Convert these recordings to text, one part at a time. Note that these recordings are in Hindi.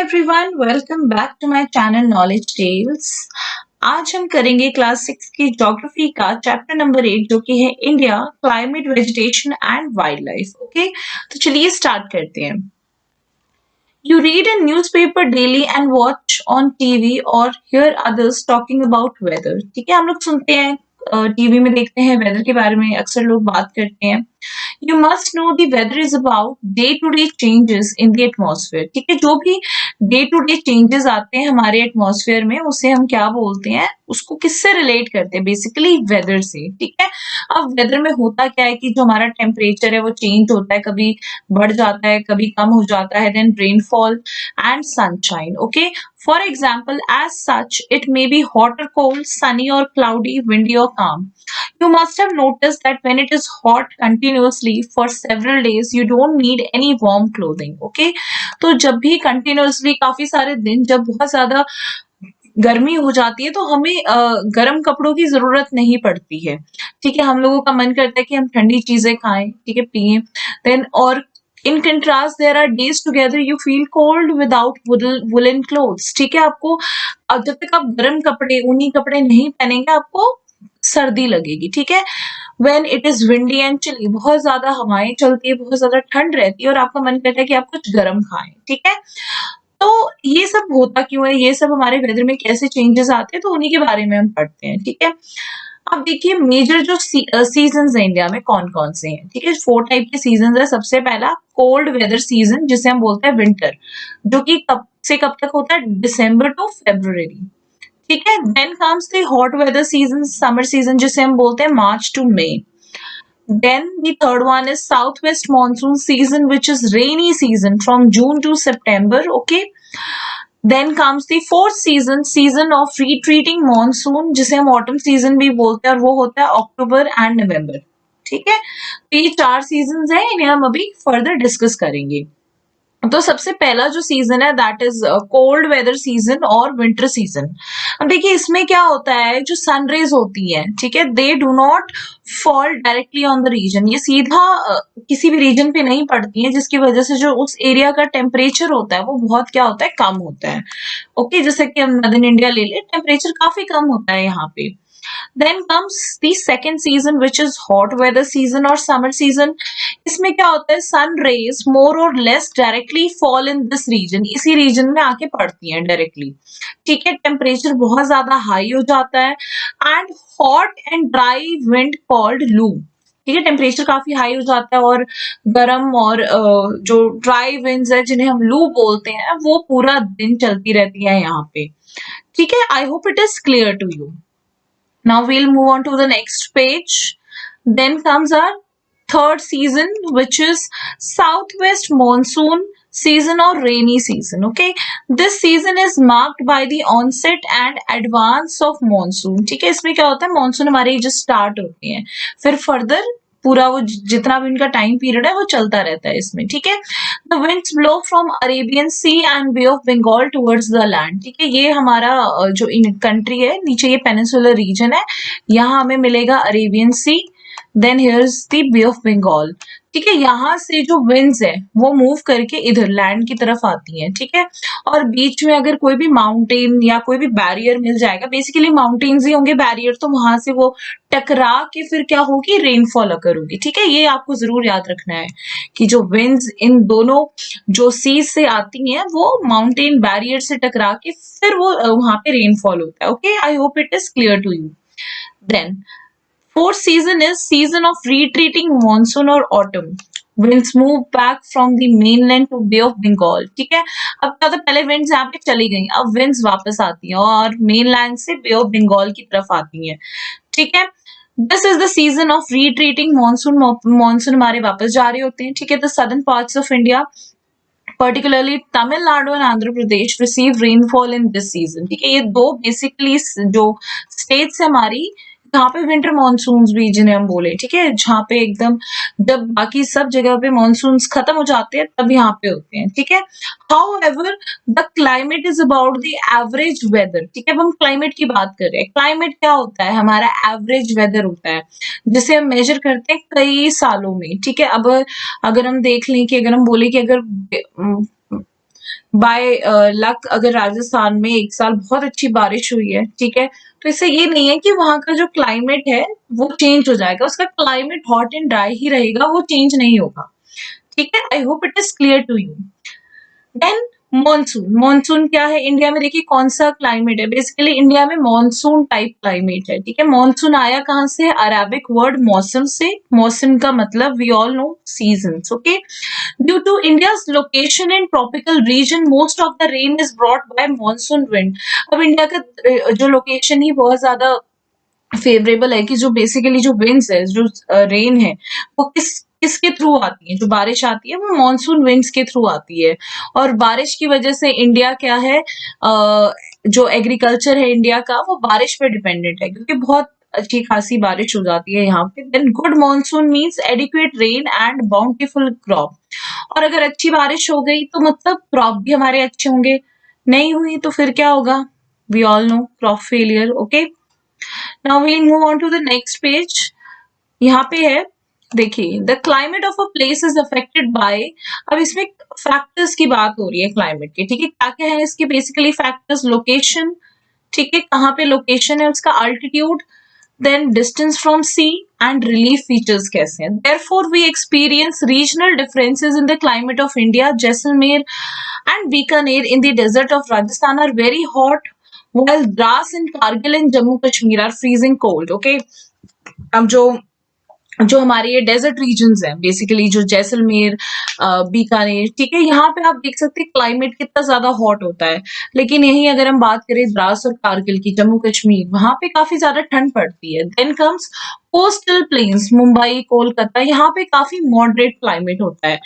Everyone, welcome back to my channel knowledge tales. आज हम करेंगे क्लास 6 की ज्योग्राफी का चैप्टर नंबर 8 जो कि है India, climate, vegetation and wild life. Okay, तो चलिए स्टार्ट करते हैं। You read a newspaper daily and watch on TV or hear others talking about weather। ठीक है, हम लोग सुनते हैं, टीवी में देखते हैं, वेदर के बारे में अक्सर लोग बात करते हैं। You must know the weather is about day-to-day changes in the atmosphere। ठीक है, जो भी डे टू डे चेंजेस आते हैं हमारे एटमॉस्फेयर में, उसे हम क्या बोलते हैं, उसको किससे रिलेट करते हैं? बेसिकली वेदर से। ठीक है, अब वेदर में होता क्या है कि जो हमारा टेम्परेचर है वो चेंज होता है, कभी बढ़ जाता है, कभी कम हो जाता है, then rainfall and sunshine. Okay, for example, as such it may be hot or cold, sunny or cloudy, windy or calm. You must have noticed that when it is hot continuously for several days, you don't need any warm clothing. Okay? तो जब भी कंटिन्यूअसली काफी सारे दिन जब बहुत ज्यादा गर्मी हो जाती है तो हमें गर्म कपड़ों की जरूरत नहीं पड़ती है। ठीक है, हम लोगों का मन करता है कि हम ठंडी चीजें खाएं, ठीक है, पिए। देन और in contrast there are days together you feel cold without woollen clothes. ठीक है, आपको जब तक आप गर्म कपड़े, ऊनी कपड़े नहीं पहनेंगे, आपको सर्दी लगेगी। ठीक है, when it is windy and chilly, बहुत ज्यादा हवाएं चलती है, बहुत ज्यादा ठंड रहती है और आपका मन करता है कि आप कुछ गर्म खाएं। ठीक है, तो ये सब होता क्यों है, ये सब हमारे वेदर में कैसे चेंजेस आते हैं, तो उन्हीं के बारे में हम पढ़ते हैं। ठीक है, अब देखिए मेजर जो सीजन्स है इंडिया में कौन कौन से हैं। ठीक है, 4 टाइप के सीजन्स है। सबसे पहला कोल्ड वेदर सीजन, जिसे हम बोलते हैं विंटर, जो कि कब से कब तक होता है, दिसंबर टू फरवरी। ठीक है, then comes the hot weather season, summer season, जिसे हम बोलते हैं मार्च टू मई। Then the third one is southwest monsoon season, which is rainy season from June to September. Okay. Then comes the fourth season, season of retreating monsoon, जिसे हम autumn season भी बोलते हैं, और वो होता है अक्टूबर एंड नवंबर। ठीक है, तो ये 4 सीजन है, इन्हें हम अभी फर्दर डिस्कस करेंगे। तो सबसे पहला जो सीजन है that is cold weather season और विंटर सीजन। अब देखिए इसमें क्या होता है, जो सनरेज होती है, ठीक है, they do not fall directly on the region. ये सीधा किसी भी रीजन पे नहीं पड़ती है, जिसकी वजह से जो उस एरिया का टेम्परेचर होता है वो बहुत क्या होता है, कम होता है। ओके, जैसे कि हम नॉर्दर्न इंडिया ले ले, टेम्परेचर काफी कम होता है यहाँ पे। Then comes the second season, which is hot weather season or summer season। इसमें क्या होता है, सन rays more or less directly fall in this region, इसी रीजन में आके पड़ती हैं डायरेक्टली। ठीक है, टेम्परेचर बहुत ज्यादा हाई हो जाता है and hot and dry wind called लू। ठीक है, टेम्परेचर काफी हाई हो जाता है और गर्म और जो ड्राई विंड्स है, जिन्हें हम लू बोलते हैं, वो पूरा दिन चलती रहती है यहाँ पे। ठीक है, I hope it is clear to you. Now we'll move on to the next page. Then comes our third season, which is southwest monsoon season or rainy season. Okay, this season is marked by the onset and advance of monsoon। ठीक है, इसमें क्या होता है, मानसून हमारे just start होते हैं, फिर फर्दर पूरा वो जितना भी उनका टाइम पीरियड है वो चलता रहता है इसमें। ठीक है, the winds blow from Arabian Sea and Bay of Bengal towards the land. ठीक है, ये हमारा जो इन कंट्री है, नीचे ये पेनिनसुलर रीजन है, यहाँ हमें मिलेगा Arabian Sea, then here's the Bay of Bengal. ठीक है, यहाँ से जो विंड्स है वो मूव करके इधर लैंड की तरफ आती हैं। ठीक है, और बीच में अगर कोई भी माउंटेन या कोई भी बैरियर मिल जाएगा, बेसिकली माउंटेन्स ही होंगे बैरियर, तो वहां से वो टकरा के फिर क्या होगी, रेनफॉल अकर होगी। ठीक है, ये आपको जरूर याद रखना है कि जो विंड्स इन दोनों जो सीज से आती हैं वो माउंटेन बैरियर से टकरा के फिर वो वहां पे रेनफॉल होता है। Okay, I hope it is clear to you. Then fourth season is season of retreating monsoon or autumn. Winds move back from the mainland to Bay of Bengal। ठीक है, अब क्या होता है, पहले winds यहाँ पे चली गई, अब winds वापस आती हैं और mainland से Bay of Bengal की तरफ आती हैं। ठीक है, This is the season of retreating monsoon। Monsoon हमारे वापस जा रहे होते हैं। ठीक है, the southern parts of India, particularly Tamil Nadu and Andhra Pradesh, receive rainfall in this season। ठीक है, ये दो बेसिकली जो स्टेट्स है हमारी, जहाँ पे विंटर मानसून्स भी जिन्हें हम बोले, ठीक है, जहाँ पे एकदम जब बाकी सब जगह पे मानसून्स खत्म हो जाते हैं तब यहाँ पे होते हैं। ठीक है, however the climate is about the average weather. ठीक है, अब हम क्लाइमेट की बात कर रहे हैं। क्लाइमेट क्या होता है, हमारा एवरेज वेदर होता है, जिसे हम मेजर करते हैं कई सालों में। ठीक है, अब अगर हम देख लें कि अगर हम बोले कि अगर बाय लक अगर राजस्थान में एक साल बहुत अच्छी बारिश हुई है, ठीक है, तो इससे ये नहीं है कि वहां का जो क्लाइमेट है वो चेंज हो जाएगा, उसका क्लाइमेट हॉट एंड ड्राई ही रहेगा, वो चेंज नहीं होगा। ठीक है, I hope it is clear to you. Then monsoon, monsoon क्या है इंडिया में, देखिए कौन सा क्लाइमेट है, बेसिकली इंडिया में मॉनसून टाइप क्लाइमेट है। ठीक है, मॉनसून आया कहाँ से, अरेबिक वर्ड मौसम से, मौसम का मतलब we all know seasons. Okay, due to India's location in tropical region most of the rain is brought by monsoon wind. अब इंडिया का जो लोकेशन ही बहुत ज्यादा फेवरेबल है कि जो बेसिकली जो विंड्स है, जो रेन है, वो किसके थ्रू आती है, जो बारिश आती है वो मॉनसून विंड्स के थ्रू आती है। और बारिश की वजह से इंडिया क्या है, जो एग्रीकल्चर है इंडिया का वो बारिश पे डिपेंडेंट है, क्योंकि बहुत अच्छी खासी बारिश हो जाती है यहाँ पे। Then good monsoon means adequate rain and bountiful crop. और अगर अच्छी बारिश हो गई तो मतलब क्रॉप भी हमारे अच्छे होंगे, नहीं हुई तो फिर क्या होगा, we all know crop failure. Okay, now we'll move on to the next page. यहाँ पे है, देखिए the climate of a place is affected by, अब इसमें फैक्टर्स की बात हो रही है क्लाइमेट की। ठीक है, क्या क्या है इसके बेसिकली फैक्टर्स, लोकेशन, ठीक है, कहाँ पे लोकेशन है उसका, altitude, then distance from sea, and relief features कैसे हैं। Therefore we experience regional differences in the climate of India. Jaisalmer and Bikaner in the desert of Rajasthan are very hot, while Dras in Kargil and Jammu Kashmir are freezing cold. Okay, अब जो जो हमारे ये डेजर्ट रीजन्स हैं, बेसिकली जो जैसलमेर, बीकानेर, ठीक है, यहाँ पे आप देख सकते हैं क्लाइमेट कितना ज्यादा हॉट होता है। लेकिन यही अगर हम बात करें द्रास और कारगिल की, जम्मू कश्मीर, वहां पे काफी ज्यादा ठंड पड़ती है। Then comes coastal plains, Mumbai, Kolkata, यहाँ पे काफी मॉडरेट क्लाइमेट होता है।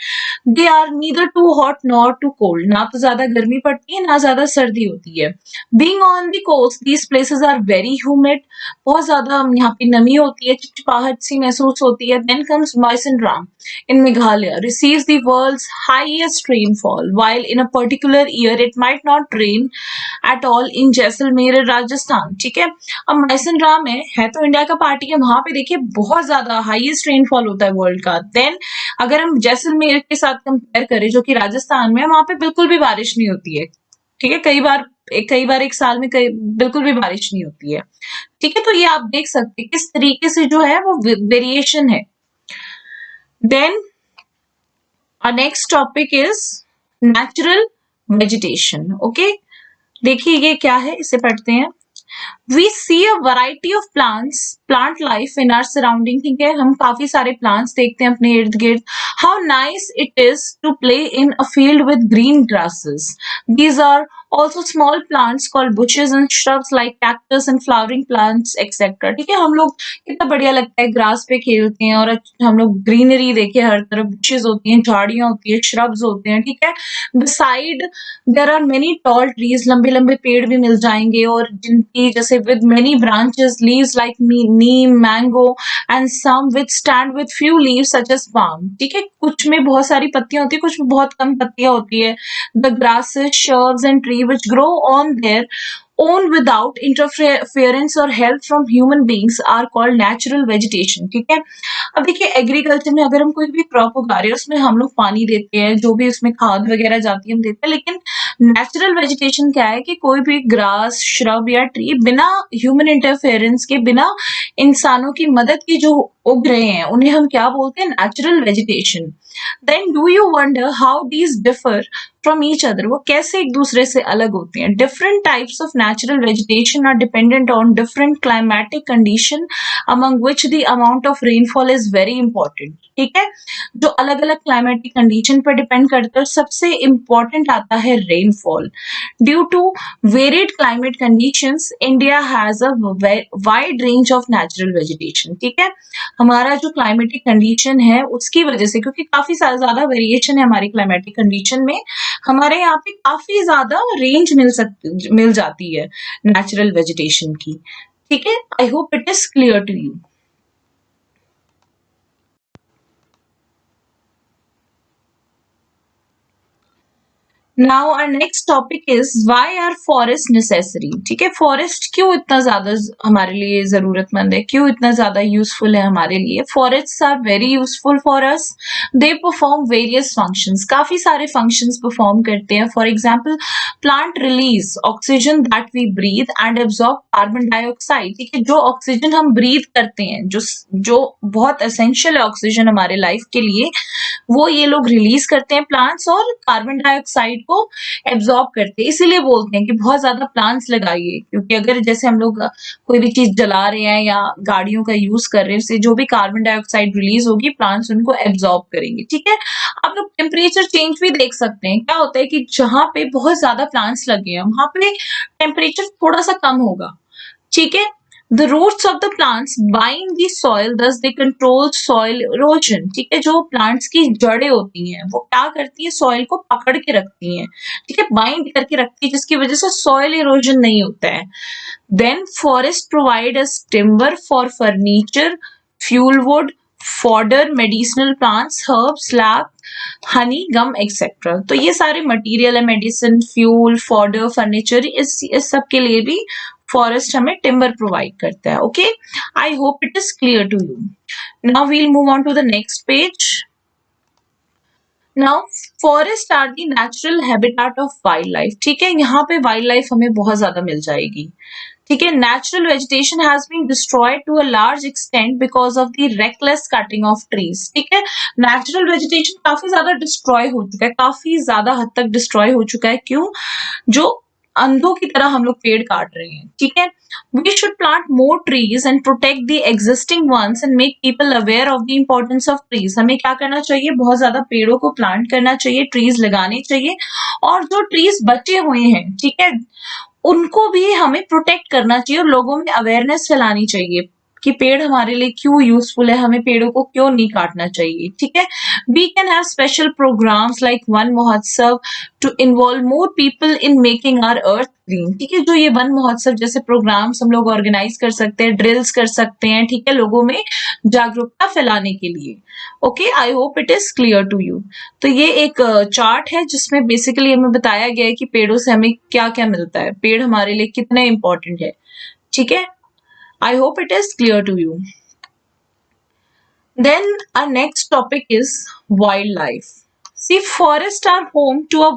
They are neither too hot nor too cold, ना तो ज्यादा गर्मी पड़ती है ना ज्यादा सर्दी होती है। Being on the coast these places are very humid, बहुत ज्यादा यहाँ पे नमी होती है, चिपचिपाहट सी महसूस होती है। Then comes Mawsynram in Meghalaya, receives the world's highest rainfall, while in a particular year it might not rain at all in Jaisalmer Rajasthan. ठीक है, अब माइसनराम है तो इंडिया का पार्टी है, वहां पे देखिए बहुत ज्यादा हाईएस्ट रेनफॉल होता है वर्ल्ड का। देन अगर हम जैसलमेर के साथ कंपेयर करें जो कि राजस्थान में है, वहां पे बिल्कुल भी बारिश नहीं होती है। ठीक है, कई बार एक साल में बिल्कुल भी बारिश नहीं होती है। ठीक है, तो ये आप देख सकते हैं किस तरीके से जो है वो वेरिएशन है। Then our next topic is natural vegetation. Okay, देखिए ये क्या है, इसे पढ़ते हैं। We see a variety of plants, plant life in our surrounding. ठीक है, हम काफी सारे plants देखते हैं अपने इर्द गिर्द। How nice it is to play in a field with green grasses. These are also small plants called bushes and shrubs like cactus and flowering plants etc. ठीक है, हम लोग कितना बढ़िया लगता है ग्रास पे खेलते हैं, और हम लोग ग्रीनरी देखे, हर तरफ बुशेस होती हैं, झाड़ियां होती है, श्रब्स होते हैं। ठीक है, beside there are many tall trees, लंबे लंबे पेड़ भी मिल जाएंगे, और जिनकी जैसे with many branches, leaves like neem, mango, and some which stand with few leaves such as palm. ठीक है, कुछ में बहुत सारी पत्तियां होती है, कुछ में बहुत कम पत्तियां होती है। The grasses, shrubs and tree which grow on their own without interference or help from human beings are called natural vegetation. ठीक है, अब देखिए एग्रीकल्चर में अगर हम कोई भी क्रॉप उगा रहे हैं, उसमें हम लोग पानी देते हैं, जो भी उसमें खाद वगैरह जाती है हम देते हैं। लेकिन नेचुरल वेजिटेशन क्या है कि कोई भी ग्रास, श्रब या ट्री बिना ह्यूमन इंटरफेरेंस के, बिना इंसानों की मदद की जो उग रहे हैं, उन्हें हम क्या बोलते हैं, natural vegetation. Then do you wonder how these differ from each other, वो कैसे एक दूसरे से अलग होते हैं। Different types of natural vegetation are dependent on different climatic condition among which the amount of rainfall is very important. ठीक है, जो अलग अलग क्लाइमेटिक कंडीशन पर डिपेंड करता है, सबसे इंपॉर्टेंट आता है rainfall. Due to varied climate conditions India has a wide range of natural vegetation. ठीक है, हमारा जो क्लाइमेटिक कंडीशन है उसकी वजह से, क्योंकि काफी ज्यादा वेरिएशन है हमारी क्लाइमेटिक कंडीशन में, हमारे यहाँ पे काफी ज्यादा रेंज मिल जाती है नेचुरल वेजिटेशन की। ठीक है, I hope it is clear to you. Now our next topic is why are forest necessary. ठीक है, फॉरेस्ट क्यों इतना ज्यादा हमारे लिए जरूरतमंद है, क्यों इतना ज्यादा यूजफुल है हमारे लिए। Forest are very useful for us. They perform various functions, काफी सारे फंक्शंस परफॉर्म करते हैं। For example, plant release oxygen that we breathe and absorb carbon dioxide. ठीक है, जो ऑक्सीजन हम ब्रीथ करते हैं, जो बहुत एसेंशियल है ऑक्सीजन हमारे लाइफ के लिए, वो ये लोग रिलीज करते हैं प्लांट्स, और कार्बन डाइऑक्साइड को एब्जॉर्ब करते हैं। इसीलिए बोलते हैं कि बहुत ज्यादा प्लांट्स लगाइए, क्योंकि अगर जैसे हम लोग कोई भी चीज जला रहे हैं या गाड़ियों का यूज कर रहे हैं, उससे जो भी कार्बन डाइऑक्साइड रिलीज होगी, प्लांट्स उनको एब्जॉर्ब करेंगे। ठीक है, आप लोग टेम्परेचर चेंज भी देख सकते हैं। क्या होता है कि जहां पे बहुत ज्यादा प्लांट्स लगे हैं, वहां पे टेम्परेचर थोड़ा सा कम होगा। ठीक है, the roots of the plants bind the soil, thus they control soil erosion। ठीक है, जो plants की जड़ें होती हैं वो क्या करती है, soil को पकड़ के रखती हैं। ठीक है, bind करके रखती है, जिसकी वजह से soil erosion नहीं होता है। Then forest provide us timber for furniture, fuel wood, fodder, medicinal plants, herbs, slab, honey, gum etcetera. तो ये सारे मटेरियल है, मेडिसिन, फ्यूल, फॉडर, फर्नीचर, इस सब के लिए भी फॉरेस्ट हमें टिम्बर प्रोवाइड करता है। Okay, I hope it is clear to you. Now we'll move on to the next page. Now forest are the natural habitat of wild life. ठीक है, यहाँ पे वाइल्ड लाइफ हमें बहुत ज्यादा मिल जाएगी। ठीक है, natural vegetation has been destroyed to a large extent because of the reckless cutting of trees. ठीक है, नेचुरल वेजिटेशन काफी ज्यादा डिस्ट्रॉय हो चुका है, काफी ज्यादा हद तक डिस्ट्रॉय हो चुका है। क्यों? जो अंधों की तरह हम लोग पेड़ काट रहे हैं। ठीक है, we should plant more trees and protect the existing ones and make people aware of the importance of trees। हमें क्या करना चाहिए, बहुत ज्यादा पेड़ों को प्लांट करना चाहिए, ट्रीज लगाने चाहिए, और जो ट्रीज बचे हुए हैं, ठीक है, उनको भी हमें प्रोटेक्ट करना चाहिए और लोगों में अवेयरनेस फैलानी चाहिए कि पेड़ हमारे लिए क्यों यूजफुल है, हमें पेड़ों को क्यों नहीं काटना चाहिए। ठीक है, we can have special programmes like Van Mahotsav to involve more people in making our earth green. ठीक है, जो ये वन महोत्सव जैसे प्रोग्राम्स हम लोग ऑर्गेनाइज कर सकते हैं, ड्रिल्स कर सकते हैं। ठीक है, लोगों में जागरूकता फैलाने के लिए। Okay, I hope it is clear to you. तो ये एक चार्ट है जिसमें बेसिकली हमें बताया गया है कि पेड़ों से हमें क्या क्या मिलता है, पेड़ हमारे लिए कितने इंपॉर्टेंट है। ठीक है, I hope it is clear to you. Then our next topic is wildlife. See, forests are home to a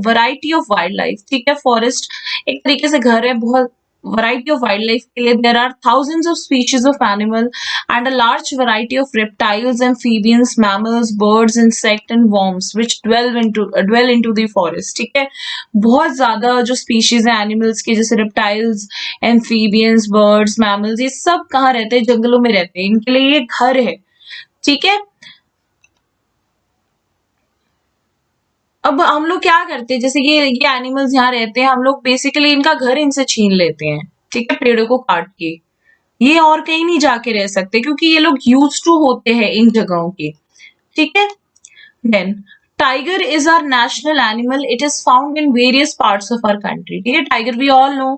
variety of wildlife. ठीक है, forest एक तरीके से घर है बहुत variety of wildlife के लिए। There are thousands of species of animal and a large variety of reptiles, amphibians, mammals, birds, insect and worms which dwell into the forest। ठीक है, बहुत ज्यादा जो species है animals के, जैसे reptiles, amphibians, birds, mammals, ये सब कहाँ रहते हैं, जंगलों में रहते हैं, इनके लिए ये घर है। ठीक है, अब हम लोग क्या करते हैं, जैसे ये एनिमल्स यहाँ रहते हैं, हम लोग बेसिकली इनका घर इनसे छीन लेते हैं। ठीक है, पेड़ों को काट के ये और कहीं नहीं जाके रह सकते, क्योंकि ये लोग यूज टू होते हैं इन जगहों के। ठीक है, then tiger is our national animal, it is found in various parts of our country. ठीक है, tiger we all know,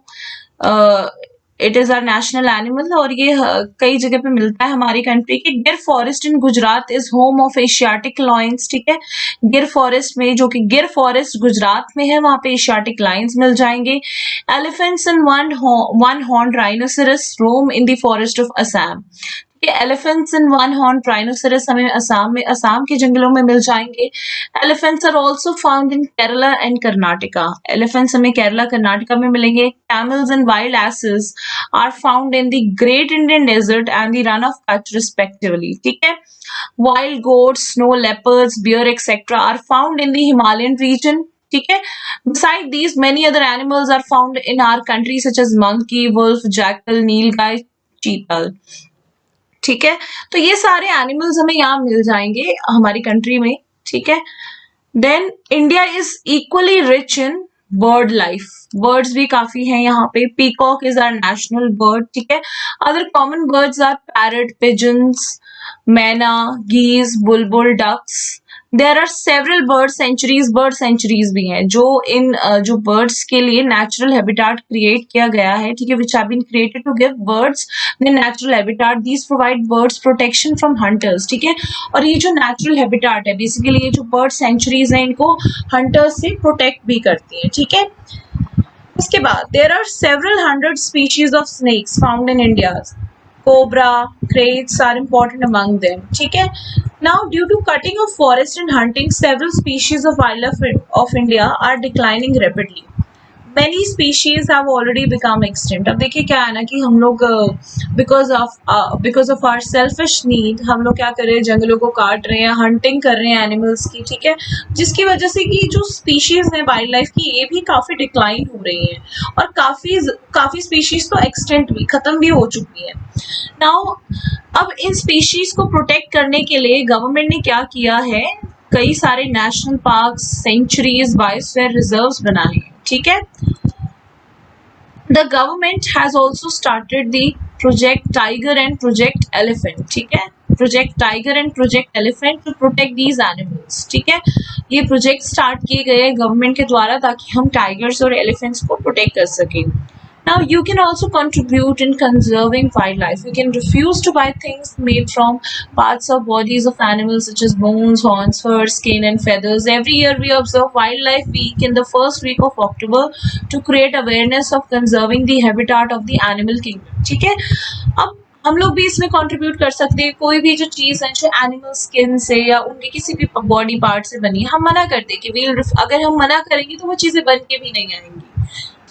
it is our national animal, और ये कई जगह पे मिलता है हमारी कंट्री की। गिर forest in Gujarat is home of Asiatic lions. ठीक है, गिर फॉरेस्ट में, जो कि गिर फॉरेस्ट गुजरात में है, वहां पे एशियाटिक लायंस मिल जाएंगे। Elephants and one horn rhinoceros roam in the forest of Assam. Elephants in one horn rhinoceros हमें असम के जंगलों में मिल जाएंगे। Elephants are also found in Kerala and Karnataka. Elephants हमें केरला कर्नाटका में मिलेंगे। Camels and wild asses are found in the great Indian desert and the Rann of Kutch respectively. ठीक है, wild goats, snow leopards, bear etcetera are found in the Himalayan region. ठीक है, beside these many other animals are found in our country such as monkey, wolf, jackal, नीलगाय, चीतल। ठीक है, तो ये सारे एनिमल्स हमें यहाँ मिल जाएंगे हमारी कंट्री में। ठीक है, then India is equally rich in bird life, birds भी काफी हैं यहाँ पे। Peacock is our national bird. ठीक है, other common birds are parrot, pigeons, myna, geese, bulbul, ducks, there are several bird sanctuaries भी हैं जो इन जो बर्ड्स के लिए नेचुरल हैबिटाट क्रिएट किया गया है, ठीक है, which have been created to give birds the natural habitat. These provide birds protection from hunters, ठीक है। और ये जो नेचुरल हैबिटाट है बेसिकली ये जो बर्ड सेंचुरीज हैं इनको हंटर्स से प्रोटेक्ट भी करती हैं, ठीक है। उसके बाद there are several hundred species of snakes found in India. Cobra, kraits are important among them, ठीक है। Now, due to cutting of forest and hunting, several species of wildlife of India are declining rapidly. Many species have already become extinct. अब देखिए क्या है ना कि हम लोग because of our selfish need हम लोग क्या कर रहे हैं, जंगलों को काट रहे हैं, hunting कर रहे हैं animals की, ठीक है, जिसकी वजह से कि जो species है वाइल्ड लाइफ की ये भी काफी डिक्लाइन हो रही है और काफी स्पीशीज तो एक्सटेंट भी खत्म भी हो चुकी है। नाउ अब इन स्पीशीज को प्रोटेक्ट करने के लिए गवर्नमेंट ने क्या किया है, कई सारे national parks, sanctuaries, biosphere reserves बनाए हैं, ठीक है। The government has also started the project tiger and project elephant, ठीक है, project tiger and project elephant to protect these animals, ठीक है। ये प्रोजेक्ट स्टार्ट किए गए गवर्नमेंट के द्वारा ताकि हम टाइगर्स और एलिफेंट्स को प्रोटेक्ट कर सकें। Now you can also contribute in conserving wildlife. You can refuse to buy things made from parts of bodies of animals such as bones, horns, fur, skin and feathers. Every year we observe Wildlife Week in the first week of October to create awareness of conserving the habitat of the animal kingdom. ठीक है, अब हम लोग भी इसमें कंट्रीब्यूट कर सकते हैं। कोई भी जो चीज़ है जो एनिमल स्किन से या उनके किसी भी बॉडी पार्ट से बनी है, हम मना करते हैं कि अगर हम मना करेंगे तो वो चीज़ें बन के भी नहीं आएंगी,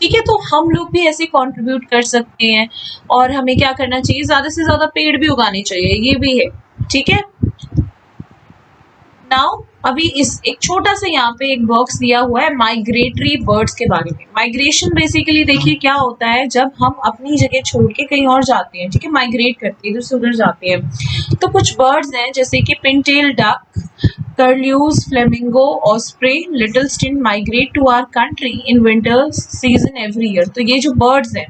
ठीक है। तो हम लोग भी ऐसे कंट्रीब्यूट कर सकते हैं और हमें क्या करना चाहिए, ज़्यादा से ज़्यादा पेड़ भी उगाने चाहिए, ये भी है, ठीक है। नाउ अभी इस एक छोटा सा यहाँ पे एक बॉक्स दिया हुआ है माइग्रेटरी बर्ड्स के बारे में। माइग्रेशन बेसिकली देखिए क्या होता है, जब हम अपनी जगह छोड़ के कहीं और जाते हैं, ठीक है, माइग्रेट करते हैं, इधर से उधर जाते हैं। तो कुछ बर्ड्स हैं जैसे कि Pintail duck, curlews, flamingo, osprey, little stint migrate to our country in winter season every year. तो ये जो birds हैं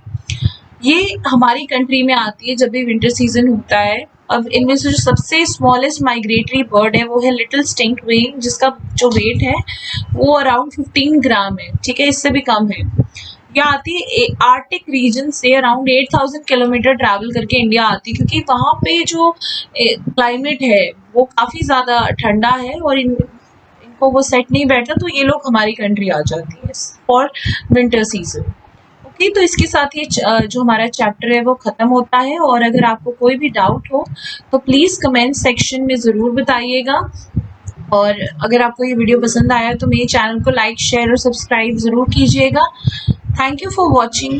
ये हमारी कंट्री में आती है जब भी विंटर सीजन होता है। अब इनमें से जो सबसे स्मॉलेस्ट माइग्रेटरी बर्ड है वो है लिटिल स्टिंक्ट वेन, जिसका जो वेट है वो अराउंड 15 ग्राम है, ठीक है, इससे भी कम है। यह आती है आर्टिक रीजन से, अराउंड 8000 किलोमीटर ट्रैवल करके इंडिया आती है क्योंकि वहाँ पे जो क्लाइमेट है वो काफ़ी ज़्यादा ठंडा है और इनको वो सेट नहीं बैठता, तो ये लोग हमारी कंट्री आ जाती है फॉर विंटर सीजन। ओके, तो इसके साथ ये जो हमारा चैप्टर है वो ख़त्म होता है। और अगर आपको कोई भी डाउट हो तो प्लीज़ कमेंट सेक्शन में ज़रूर बताइएगा। और अगर आपको ये वीडियो पसंद आया तो मेरे चैनल को लाइक, शेयर और सब्सक्राइब ज़रूर कीजिएगा। Thank you for watching.